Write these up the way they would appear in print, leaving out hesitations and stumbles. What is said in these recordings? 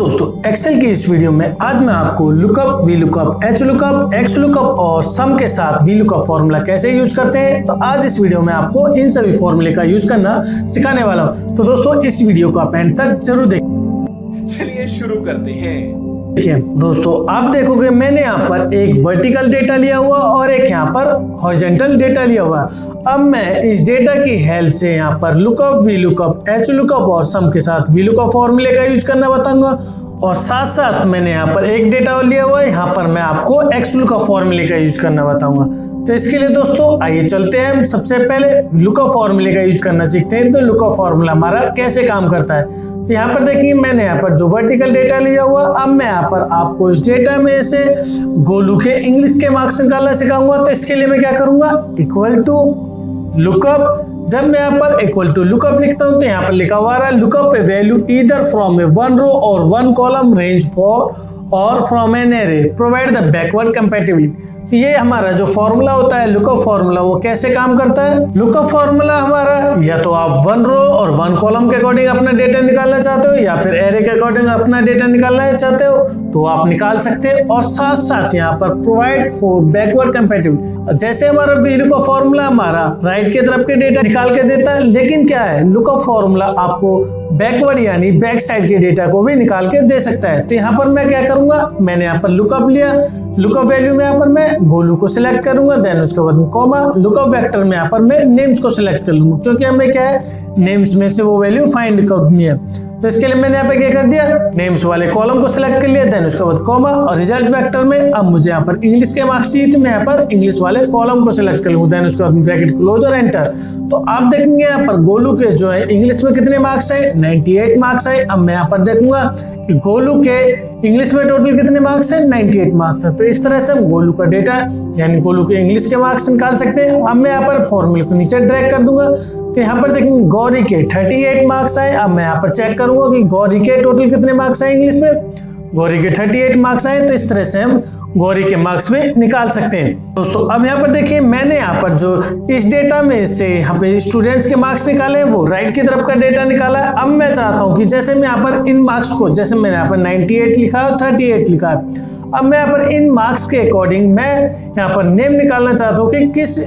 दोस्तों एक्सेल की इस वीडियो में आज मैं आपको lookup, V lookup, H lookup, x lookup और सम के साथ वी लुकअप फॉर्मूला कैसे यूज करते हैं। तो आज इस वीडियो में आपको इन सभी फॉर्मूले का यूज करना सिखाने वाला हूं। तो दोस्तों इस वीडियो को आप एंड तक जरूर देखें। चलिए शुरू करते हैं। देखिए दोस्तों, आप देखोगे मैंने यहाँ पर एक वर्टिकल डेटा लिया हुआ और एक यहाँ पर हॉरिजॉन्टल डेटा लिया हुआ। अब मैं इस डेटा की हेल्प से यहाँ पर lookup, V lookup, H lookup और सम के साथ वी लुकअप फॉर्मूले का यूज करना बताऊंगा। और साथ साथ मैंने यहाँ पर एक डेटा और लिया हुआ है, यहाँ पर मैं आपको एक्स लुकअप फॉर्मूले का यूज करना बताऊंगा। तो इसके लिए दोस्तों आइए चलते हैं, हम सबसे पहले लुकअप फॉर्मूले का यूज करना सीखते हैं। तो लुकअप फॉर्मूला हमारा कैसे काम करता है। तो यहाँ पर देखिए मैंने यहाँ पर जो वर्टिकल डेटा लिया हुआ, अब मैं यहाँ पर आपको इस डेटा में से गोलू के इंग्लिश के मार्क्स निकालना सिखाऊंगा। तो इसके लिए मैं क्या करूंगा, इक्वल टू लुकअप। जब मैं यहाँ पर इक्वल टू लुकअप लिखता हूं तो यहाँ पर लिखा हुआ है lookup a value either from a one row or one column range for or from an array provide the backward compatibility. ये हमारा जो फॉर्मूला होता है लुकअप फॉर्मूला, वो कैसे काम करता है। लुकअप फॉर्मूला हमारा या तो आप one row or one column के अकॉर्डिंग अपना डेटा निकालना चाहते हो या फिर एरे के अकॉर्डिंग अपना डेटा निकालना चाहते हो तो आप निकाल सकते हैं। और साथ साथ यहाँ पर प्रोवाइड फॉर बैकवर्ड कंपैटिबिलिटी, जैसे हमारा लुकअप फॉर्मूला हमारा राइट की तरफ के डेटा निकाल के देता है, लेकिन क्या है लुकअप फॉर्मूला आपको बैकवर्ड यानी बैक साइड के डेटा को भी निकाल के दे सकता है। तो यहाँ पर मैं क्या करूंगा, मैंने यहाँ पर लुकअप लिया, लुकअप वैल्यू में यहाँ पर मैं गोलू को सिलेक्ट करूंगा, देन उसके बाद कॉमा, लुकअप वेक्टर में यहाँ पर मैं नेम्स को सिलेक्ट कर लूंगा क्योंकि हमें क्या है नेम्स में से वो वैल्यू फाइंड करनी है। तो इसके लिए मैंने यहाँ पे क्या कर दिया, नेम्स वाले कॉलम को सिलेक्ट कर लिया, देन उसके बाद कॉमा और रिजल्ट वेक्टर में अब मुझे यहाँ पर इंग्लिश के मार्क्स चाहिए तो मैं यहाँ पर इंग्लिश वाले कॉलम को सिलेक्ट कर लूंगा, देन उसके बाद ब्रैकेट क्लोज और एंटर। तो आप देखेंगे यहाँ पर गोलू के जो है इंग्लिश में कितने मार्क्स है, 98 मार्क्स है। अब मैं यहाँ पर देखूंगा कि गोलू के इंग्लिश में टोटल कितने मार्क्स है, 98 मार्क्स है। तो इस तरह से हम गोलू का डेटा यानी गोलू के इंग्लिश के मार्क्स निकाल सकते हैं। अब मैं यहाँ पर फॉर्मूले को नीचे ड्रैग कर दूंगा तो यहाँ पर देखेंगे गौरी के 38 मार्क्स आए। अब मैं यहाँ पर चेक करूंगा कि गौरी के टोटल कितने मार्क्स आए इंग्लिश में, गौरी के 38 मार्क्स आए। तो इस तरह से हम गौरी के मार्क्स भी निकाल सकते हैं। दोस्तों अब यहाँ पर देखिए मैंने यहाँ पर जो इस डेटा में से यहाँ पे स्टूडेंट्स के मार्क्स निकाले वो राइट की तरफ का डेटा निकाला है। अब मैं चाहता हूँ कि जैसे मैं यहाँ पर इन मार्क्स को, जैसे मैंने यहाँ पर 98 लिखा और 38 लिखा, अब मैं यहाँ पर इन मार्क्स के अकॉर्डिंग मैं यहाँ पर नेम निकालना चाहता हूँ कि किस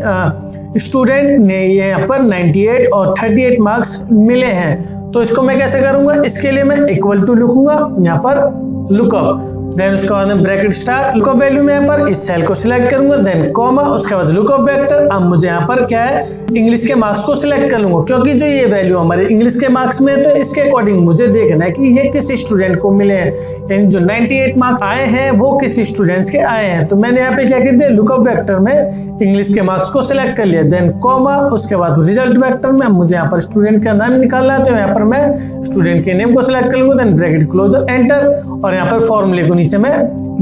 स्टूडेंट ने यहाँ पर 98 और 38 मार्क्स मिले हैं। तो इसको मैं कैसे करूंगा, इसके लिए मैं इक्वल टू लिखूंगा यहाँ पर लुकअप, देन उसके बाद ब्रैकेट स्टार्ट, लुकअप वैल्यू में यहाँ पर इस सेल को सिलेक्ट करूंगा, देन कॉमा, उसके बाद लुकअप वेक्टर। अब मुझे यहाँ पर क्या है इंग्लिश के मार्क्स को सिलेक्ट कर लूंगा क्योंकि जो ये वैल्यू हमारे इंग्लिश के मार्क्स में है तो इसके अकॉर्डिंग मुझे देखना है कि ये किस स्टूडेंट को मिले हैं, यानी जो 98 मार्क्स आए हैं वो किस स्टूडेंट्स के आए हैं। तो मैंने यहाँ पे क्या कर दिया, लुकअप वेक्टर में इंग्लिश के मार्क्स को सिलेक्ट कर लिया, देन कॉमा, उसके बाद रिजल्ट वेक्टर में मुझे यहाँ पर स्टूडेंट का नाम निकालना है तो यहाँ पर मैं स्टूडेंट के नेम को सिलेक्ट कर लूंगा, देन ब्रैकेट क्लोज और एंटर और यहाँ पर फॉर्मूले को नीचे मैं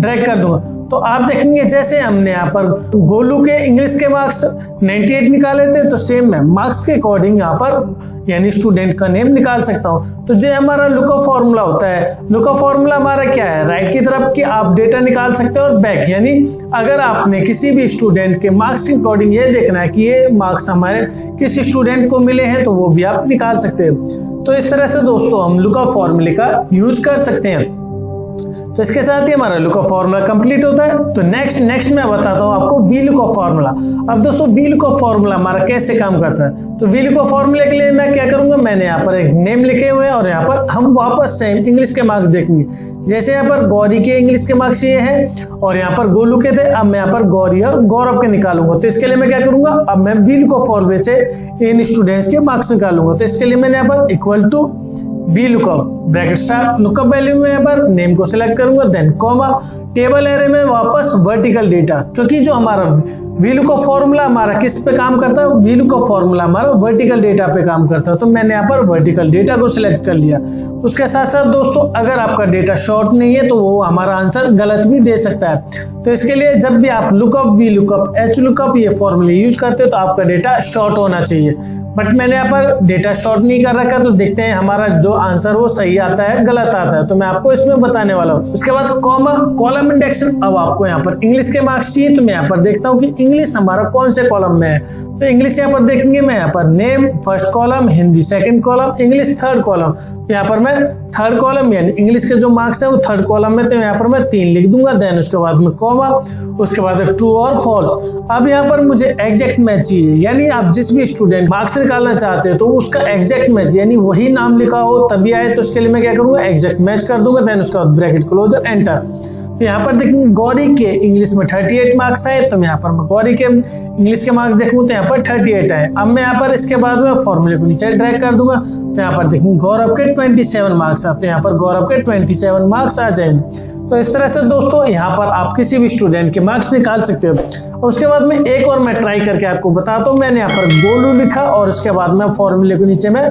ड्रैग कर दूंगा। तो आप देखेंगे जैसे हमने यहाँ पर गोलू के इंग्लिश के मार्क्स 98 निकाले थे तो सेम मैं मार्क्स के अकॉर्डिंग यहाँ पर यानी स्टूडेंट का नेम निकाल सकता हूँ। तो जो हमारा लुकअप फॉर्मूला होता है, लुकअप फॉर्मूला हमारा क्या है, राइट की तरफ की आप डेटा निकाल सकते हो और बैक, यानी अगर आपने किसी भी स्टूडेंट के मार्क्स के अकॉर्डिंग ये देखना है कि ये मार्क्स हमारे किस स्टूडेंट को मिले हैं तो वो भी आप निकाल सकते हो। तो इस तरह से दोस्तों हम लुकअप फॉर्मूले का यूज कर सकते हैं। तो इसके साथ ही हमारा लुकअप फॉर्मूला कंप्लीट होता है। तो नेक्स्ट मैं बताता हूँ आपको वी लुकअप फॉर्मूला। अब दोस्तों वी लुकअप फॉर्मूला हमारा कैसे काम करता है। तो वी लुकअप फॉर्मूले के लिए मैं क्या करूंगा, मैंने यहाँ पर एक नेम लिखे हुए हैं और यहाँ पर हम वापस से इंग्लिश के मार्क्स देखेंगे। जैसे यहाँ पर गौरी के इंग्लिश के मार्क्स ये है और यहाँ पर गोलू के थे, अब मैं यहाँ पर गौरी और गौरव के निकालूंगा। तो इसके लिए मैं क्या करूंगा, अब मैं वी लुकअप फॉर्मूले से इन स्टूडेंट्स के मार्क्स निकालूंगा। तो इसके लिए मैंने यहाँ पर equal to V lookup, bracket start, lookup value में यहाँ पर नेम को सिलेक्ट करूंगा, देन कॉमा, टेबल एरे में वापस वर्टिकल डेटा, क्योंकि जो हमारा वी लुकअप फॉर्मूला हमारा किस पे काम करता है, वी लुकअप फॉर्मूला हमारा वर्टिकल डेटा पे काम करता है। तो मैंने यहाँ पर वर्टिकल डेटा को सिलेक्ट कर लिया। उसके साथ साथ दोस्तों अगर आपका डेटा शॉर्ट नहीं है तो वो हमारा आंसर गलत भी दे सकता है। तो इसके लिए जब भी आप lookup, V lookup, H lookup ये फॉर्मूले यूज करते हो तो आपका डेटा शॉर्ट होना चाहिए। बट मैंने यहाँ पर डेटा शॉर्ट नहीं कर रखा, तो देखते हैं हमारा जो आंसर वो सही आता है गलत आता है, तो मैं आपको इसमें बताने वाला हूँ। उसके बाद कॉमा, कॉलम कॉलम इंडेक्शन। अब आपको यहाँ पर इंग्लिश के मार्क्स चाहिए, तो मैं यहाँ पर देखता हूँ कि इंग्लिश हमारा कौन से कॉलम में है। तो इंग्लिश यहाँ पर देखेंगे, मैं यहाँ पर name first column, Hindi second column, English third column. तो यहाँ पर मैं थर्ड कॉलम यानी इंग्लिश के जो मार्क्स है वो थर्ड कॉलम में, तो यहाँ पर मैं 3 लिख दूंगा। देन उसके बाद में कॉमा, उसके बाद ट्रू और फॉल्स। अब यहाँ पर मुझे एग्जैक्ट मैच चाहिए, यानी आप जिस भी स्टूडेंट मार्क्स निकालना चाहते हो तो उसका एग्जैक्ट मैच यानी वही नाम लिखा हो तभी आए, तो उसके लिए मैं क्या करूंगा, एग्जैक्ट मैच कर दूंगा। देन उसके बाद ब्रैकेट क्लोजर एंटर। तो यहाँ पर देखेंगे गौरी के इंग्लिश में 38 मार्क्स आए, तो मैं यहाँ पर गौरी के इंग्लिश के मार्क्स देखूँ तो यहाँ पर 38 आए। अब मैं यहाँ पर इसके बाद में फॉर्मूले को नीचे ड्रैग कर दूंगा, तो यहाँ पर देखेंगे गौरव के 27 मार्क्स आते हैं, यहाँ पर गौरव के 27 मार्क्स आ जाएंगे। तो इस तरह से दोस्तों यहाँ पर आप किसी भी स्टूडेंट के मार्क्स निकाल सकते हो। उसके बाद में एक और मैं ट्राई करके आपको बताता हूँ। मैंने यहाँ पर गोलू लिखा और उसके बाद में फॉर्मूले को नीचे में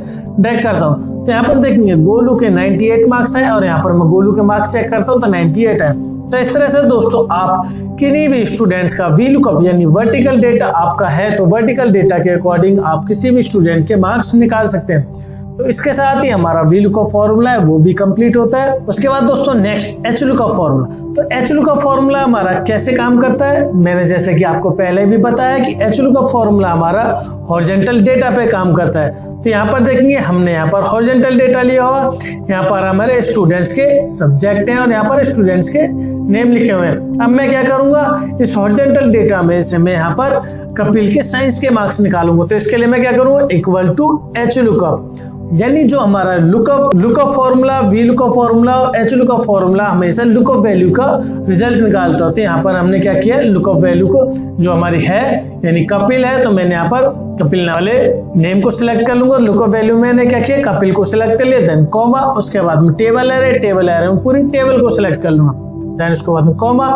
ड्रैग करता हूँ, तो यहाँ पर देखेंगे गोलू के 98 मार्क्स आए और यहाँ पर मैं गोलू के मार्क्स चेक करता हूँ तो 98 है। तो इस तरह से दोस्तों आप किन्हीं भी स्टूडेंट्स का VLOOKUP यानी वर्टिकल डेटा आपका है तो वर्टिकल डेटा के अकॉर्डिंग आप किसी भी स्टूडेंट के मार्क्स निकाल सकते हैं। तो इसके साथ ही हमारा VLOOKUP फॉर्मूला है वो भी कंप्लीट होता है। उसके बाद दोस्तों नेक्स्ट HLOOKUP फॉर्मूला। तो HLOOKUP फॉर्मूला हमारा कैसे काम करता है, मैंने जैसे कि आपको पहले भी बताया कि HLOOKUP फॉर्मूला हमारा हॉरिजॉन्टल डेटा पे काम करता है। तो यहाँ पर देखेंगे हमने यहाँ पर हॉरिजॉन्टल डेटा लिया हुआ, यहाँ पर हमारे स्टूडेंट्स के सब्जेक्ट हैं और यहाँ पर स्टूडेंट्स के नेम लिखे हुए हैं। अब मैं क्या करूंगा, इस हॉरिजॉन्टल डेटा में से मैं यहाँ पर कपिल के साइंस के मार्क्स निकालूंगा। तो इसके लिए मैं क्या करूंगा, इक्वल टू HLOOKUP, यानी जो हमारा लुकअप फॉर्मूला, VLOOKUP फॉर्मूला और HLOOKUP फॉर्मूला हमेशा लुकअप वैल्यू का रिजल्ट निकालता होता है। यहाँ पर हमने क्या किया, लुकअप वैल्यू को जो हमारी है यानी कपिल है, तो मैंने यहाँ पर कपिल वाले नेम को सिलेक्ट कर लूंगा। लुकअप वैल्यू मैंने क्या किया, कपिल को सिलेक्ट कर लिया, देन कॉमा, उसके बाद में टेबल एरे पूरी टेबल को सिलेक्ट कर लूंगा, देन उसके बाद में कॉमा।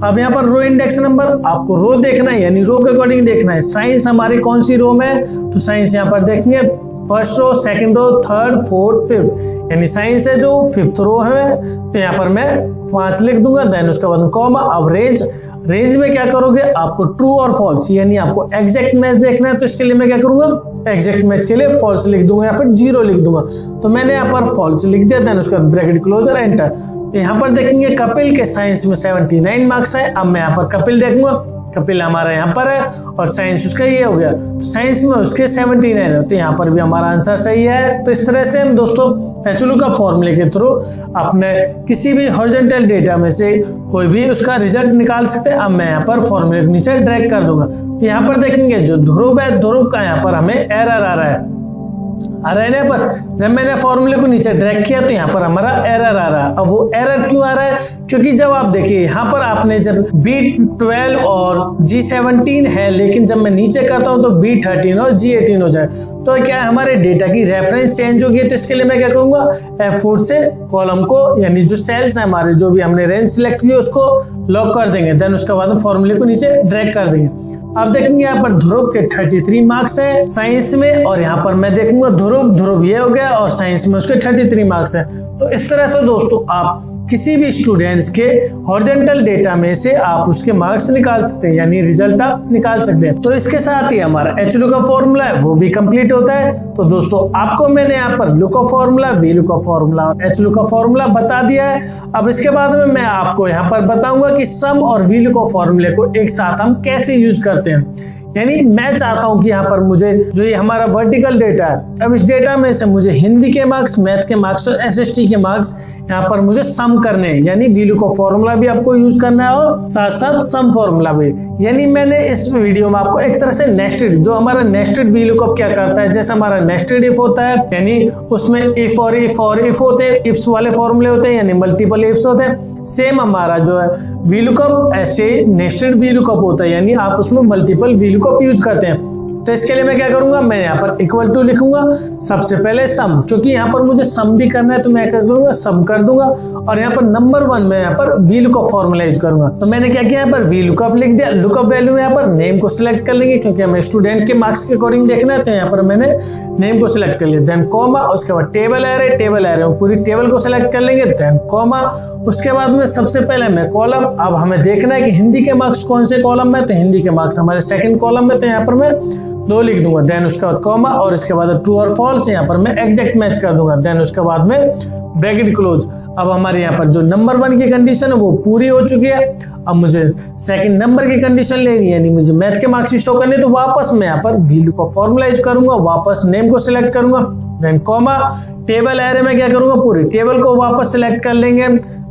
अब यहाँ पर रो इंडेक्स नंबर, आपको रो देखना है यानी रो के अकॉर्डिंग देखना है। साइंस हमारी कौन सी रो में है, तो साइंस यहाँ पर देखेंगे first row, second row, third, fourth, fifth, यानी साइंस है जो 5th रो है, तो यहाँ पर मैं 5 लिख दूंगा। देन उसके बाद कॉमा। अब रेंज में क्या करोगे, आपको ट्रू और फॉल्स यानी आपको एग्जैक्ट मैच देखना है, तो इसके लिए मैं क्या करूंगा, एग्जैक्ट मैच के लिए फॉल्स लिख दूंगा, यहाँ पर 0 लिख दूंगा। तो मैंने यहाँ पर फॉल्स लिख दिया, देन उसका ब्रैकेट क्लोजर एंटर। तो यहाँ पर देखेंगे कपिल के साइंस में 79 मार्क्स है। अब मैं यहाँ पर कपिल देखूंगा, कपिल हमारा यहाँ पर है और साइंस उसका ये हो गया, तो साइंस में उसके 79 है, तो यहाँ पर भी हमारा आंसर सही है। तो इस तरह से हम दोस्तों HLOOKUP फॉर्मूले के थ्रू अपने किसी भी हॉरिजॉन्टल डेटा में से कोई भी उसका रिजल्ट निकाल सकते हैं। अब मैं यहाँ पर फॉर्मूले के नीचे ड्रैग कर दूंगा, तो यहाँ पर देखेंगे जो ध्रुव है, ध्रुव का यहाँ पर हमें एरर आ रहा है। रहने पर जब मैंने फॉर्मूले को नीचे ड्रैग किया तो यहाँ पर हमारा एरर आ रहा है। अब वो एरर क्यों आ रहा है, क्योंकि जब आप देखिए यहाँ पर आपने जब B12 और G17 है, लेकिन जब मैं नीचे करता हूँ तो B13 और G18 हो जाए, तो क्या है हमारे डेटा की रेफरेंस चेंज होगी। तो इसके लिए मैं क्या करूंगा, F4 से कॉलम को यानी जो सेल्स है हमारे जो भी हमने रेंज सिलेक्ट की उसको लॉक कर देंगे, देन उसके बाद फॉर्मूले को नीचे ड्रैग कर देंगे। अब देखेंगे यहाँ पर ध्रुव के 33 मार्क्स है साइंस में, और यहाँ पर मैं देखूंगा ध्रुव ये हो गया और साइंस में उसके 33 मार्क्स है। तो इस तरह से दोस्तों आप किसी भी स्टूडेंट्स के हॉरिजॉन्टल डेटा में से आप उसके मार्क्स निकाल सकते हैं, यानी रिजल्ट आप निकाल सकते हैं। तो इसके साथ ही हमारा HLOOKUP फॉर्मूला है वो भी कंप्लीट होता है। तो दोस्तों आपको मैंने यहाँ पर लुकअप फॉर्मूला, VLOOKUP फॉर्मूला और HLOOKUP फॉर्मूला बता दिया है। अब इसके बाद में मैं आपको यहाँ पर बताऊंगा कि सम और VLOOKUP फॉर्मूले को एक साथ हम कैसे यूज करते हैं। यानी मैं चाहता हूं कि यहाँ पर मुझे जो ये हमारा वर्टिकल डेटा है, अब इस डेटा में से मुझे हिंदी के मार्क्स, मैथ के मार्क्स और SST के मार्क्स यहाँ पर मुझे सम करने हैं, यानी VLOOKUP फॉर्मूला भी आपको यूज करना है और साथ साथ सम फॉर्मूला भी। यानी मैंने इस वीडियो में आपको एक तरह से नेस्टेड, जो हमारा नेस्टेड VLOOKUP क्या करता है, जैसे हमारा नेस्टेड इफ होता है यानी उसमें इफ और इफ होते हैं, इफ्स वाले फॉर्मूले होते हैं यानी मल्टीपल इफ्स होते हैं। सेम हमारा जो है VLOOKUP ऐसे नेस्टेड VLOOKUP होता है, यानी आप उसमें मल्टीपल VLOOKUP यूज करते हैं। तो इसके लिए मैं क्या करूंगा, मैं यहाँ पर इक्वल टू लिखूंगा, सबसे पहले सम, क्योंकि यहाँ पर मुझे सम भी करना है तो मैं क्या करूंगा, सम कर दूंगा, और यहाँ पर नंबर 1 में यहाँ पर VLOOKUP फॉर्मूला यूज करूंगा। तो मैंने क्या किया, यहाँ पर VLOOKUP लिख दिया। लुकअप वैल्यू में यहाँ पर नेम को सिलेक्ट कर लेंगे, क्योंकि हमें स्टूडेंट के मार्क्स के अकॉर्डिंग देखना है, तो यहाँ पर मैंने नेम को सिलेक्ट कर लिया, देन कॉमा, उसके बाद टेबल एरे पूरी टेबल को सिलेक्ट कर लेंगे, देन कॉमा, उसके बाद में सबसे पहले मैं कॉलम। अब हमें देखना है कि हिंदी के मार्क्स कौन से कॉलम में, तो हिंदी के मार्क्स हमारे सेकंड कॉलम में, तो यहाँ पर मैं 2 लिख दूंगा, देन उसके बाद कॉमा और इसके बाद ट्रू और फॉल्स यहाँ पर मैं एग्जैक्ट मैच कर दूंगा, देन उसके बाद में ब्रैकेट क्लोज। अब हमारे यहाँ पर जो नंबर 1 की कंडीशन है वो पूरी हो चुकी है। अब मुझे सेकंड नंबर की कंडीशन लेनी है, यानी मुझे मैथ के मार्क्स शो करने, तो वापस मैं यहाँ पर वैल्यू का फॉर्मूला यूज करूंगा, वापस नेम को सिलेक्ट करूंगा, देन कॉमा, टेबल एरे में क्या करूंगा, पूरी टेबल को वापस सिलेक्ट कर लेंगे,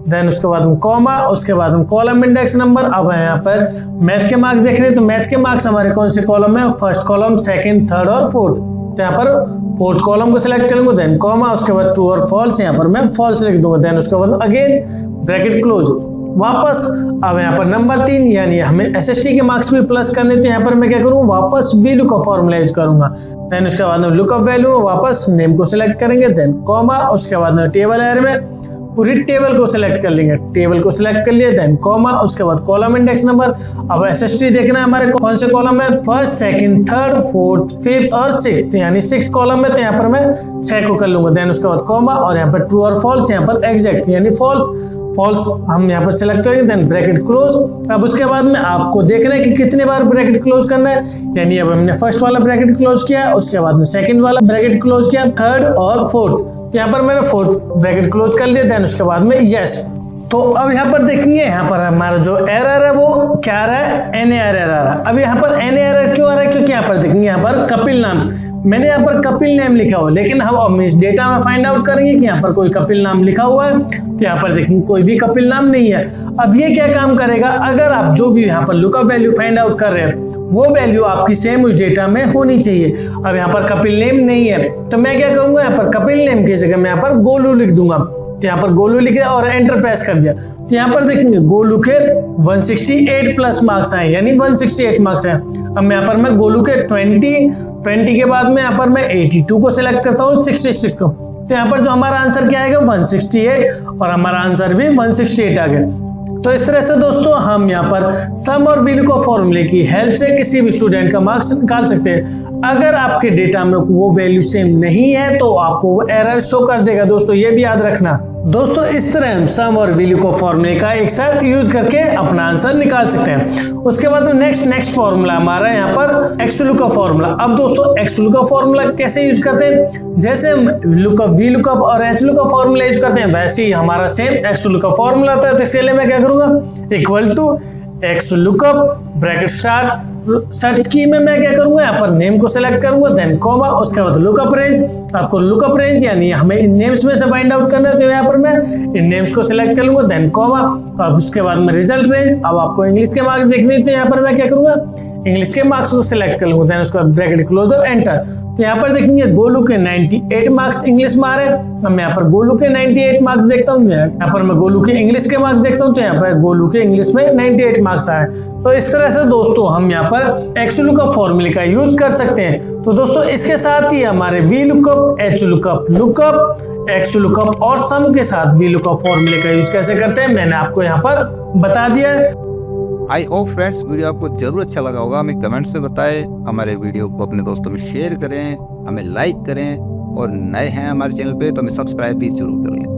देन उसके बाद हम कॉमा, उसके बाद हम कॉलम इंडेक्स नंबर। अब यहाँ पर मैथ के मार्क्स देख रहे हैं, तो मैथ के मार्क्स हमारे कौन से कॉलम में, फर्स्ट कॉलम, सेकंड, थर्ड और फोर्थ, तो यहाँ पर फोर्थ कॉलम को सिलेक्ट करूंगा, देन कॉमा, उसके बाद ट्रू और फॉल्स, यहाँ पर मैं फॉल्स लिख दूंगा, देन उसके बाद अगेन ब्रैकेट क्लोज वापस। अब यहाँ पर नंबर 3 यानी हमें एसएसटी के मार्क्स भी प्लस करने, तो यहाँ पर मैं क्या करूँ, वापस वैल्यू का फॉर्मूला यूज करूंगा, देन उसके बाद में लुकअप वैल्यू, वापस नेम को सिलेक्ट करेंगे, देन कॉमा, उसके बाद में टेबल एरे में पूरी टेबल को सिलेक्ट कर लेंगे, टेबल को सिलेक्ट कर लिए, देन कॉमा, उसके बाद कॉलम इंडेक्स नंबर। अब एसएसटी देखना है हमारे कौन से कॉलम में, first, second, third, fourth, fifth और सिक्स्थ, यानी 6 कॉलम में, तो यहाँ पर मैं 6 को कर लूंगा, देन उसके बाद कॉमा और यहाँ पर ट्रू और फॉल्स, यहाँ पर एग्जैक्ट यानी फॉल्स हम यहाँ पर सिलेक्ट करेंगे, देन ब्रैकेट क्लोज। अब उसके बाद में आपको देखना है कि कितने बार ब्रैकेट क्लोज करना है, यानी अब हमने फर्स्ट वाला ब्रैकेट क्लोज किया, उसके बाद में सेकंड वाला ब्रैकेट क्लोज किया, थर्ड और फोर्थ, तो यहाँ पर मैंने फोर्थ ब्रैकेट क्लोज कर लिया, देन उसके बाद में यस। तो अब यहाँ पर देखेंगे, यहाँ पर हमारा जो एरर है वो क्या आ रहा है, एन एरर आ रहा है। अब यहाँ पर एन एरर क्यों आ रहा है, क्योंकि यहाँ पर देखेंगे यहाँ पर कपिल नाम, मैंने यहाँ पर कपिल नाम लिखा हुआ, लेकिन हम इस डेटा में फाइंड आउट करेंगे कि यहाँ पर कोई कपिल नाम लिखा हुआ है, तो यहाँ पर देखेंगे कोई भी कपिल नाम नहीं है। अब ये क्या काम करेगा, अगर आप जो भी यहाँ पर लुकअप वैल्यू फाइंड आउट कर रहे हैं वो वैल्यू आपकी सेम उस डेटा में होनी चाहिए। अब यहाँ पर कपिल नेम नहीं है, तो मैं क्या करूंगा, यहाँ पर कपिल नेम की जगह मैं यहाँ पर गोलू लिख दूंगा, तो यहाँ पर गोलू लिख दिया और एंटर प्रेस कर दिया, तो यहाँ पर देखेंगे गोलू के 168 प्लस मार्क्स आए, यानी 168 मार्क्स आए। अब मैं यहाँ पर मैं गोलू के 20 के बाद में यहाँ पर मैं 82 को सिलेक्ट करता हूँ, 66 को, तो यहाँ पर जो हमारा आंसर क्या आएगा, 168, और हमारा आंसर भी 168 आ गया। तो इस तरह से दोस्तों हम यहाँ पर सम और वैल्यू को फॉर्मूले की हेल्प से किसी भी स्टूडेंट का मार्क्स निकाल सकते हैं। अगर आपके डेटा में वो वैल्यू सेम नहीं है तो आपको वो एरर शो कर देगा दोस्तों, ये भी याद रखना। दोस्तों इस तरह हम सम और वैल्यू को फॉर्मूले का एक साथ यूज करके अपना आंसर निकाल सकते हैं। उसके बाद नेक्स्ट फॉर्मूला हमारा यहाँ पर एक्सलू का फॉर्मूला। अब दोस्तों एक्सलू का फॉर्मूला कैसे यूज करते हैं, जैसे हम लुकअप, वी लुकअप और एचलू का फॉर्मूला यूज करते हैं, वैसे ही हमारा सेम एक्सलू का फॉर्मूला आता है। तो इसके लिए मैं क्या करूंगा, equal to X lookup bracket start search key में मैं क्या करूंगा, यहाँ पर नेम को सिलेक्ट करूंगा, देन कॉमा, उसके बाद लुकअप रेंज। आपको लुकअप रेंज यानी हमें इन नेम्स में से फाइंड आउट करना है, तो यहाँ पर मैं इन नेम्स को सिलेक्ट कर लूंगा, देन कॉमा, अब उसके बाद में रिजल्ट रेंज। अब आपको इंग्लिश के मार्क्स देखने, तो यहाँ पर मैं क्या करूंगा, इंग्लिश के मार्क्स को सिलेक्ट कर लूंगा, देन उसके बाद ब्रैकेट क्लोज और एंटर। तो यहाँ पर देखेंगे गोलू के 98 मार्क्स इंग्लिश में आ रहे हैं। अब मैं यहाँ पर गोलू के 98 मार्क्स देखता हूँ, यहाँ पर मैं गोलू के इंग्लिश के मार्क्स देखता हूँ, तो यहाँ पर गोलू के इंग्लिश में 98 मार्क्स आए। तो इस तरह से दोस्तों हम यहाँ पर एक्सलू का फॉर्मूले का यूज कर सकते हैं। तो दोस्तों इसके साथ ही हमारे V lookup, H lookup, lookup, x lookup और सम के साथ वी लुकअप फॉर्मूले का यूज कैसे करते हैं मैंने आपको यहाँ पर बता दिया है। आई होप फ्रेंड्स वीडियो आपको जरूर अच्छा लगा होगा, हमें कमेंट से बताएं, हमारे वीडियो को अपने दोस्तों में शेयर करें, हमें लाइक करें और नए हैं हमारे चैनल पे तो हमें सब्सक्राइब भी जरूर कर लें।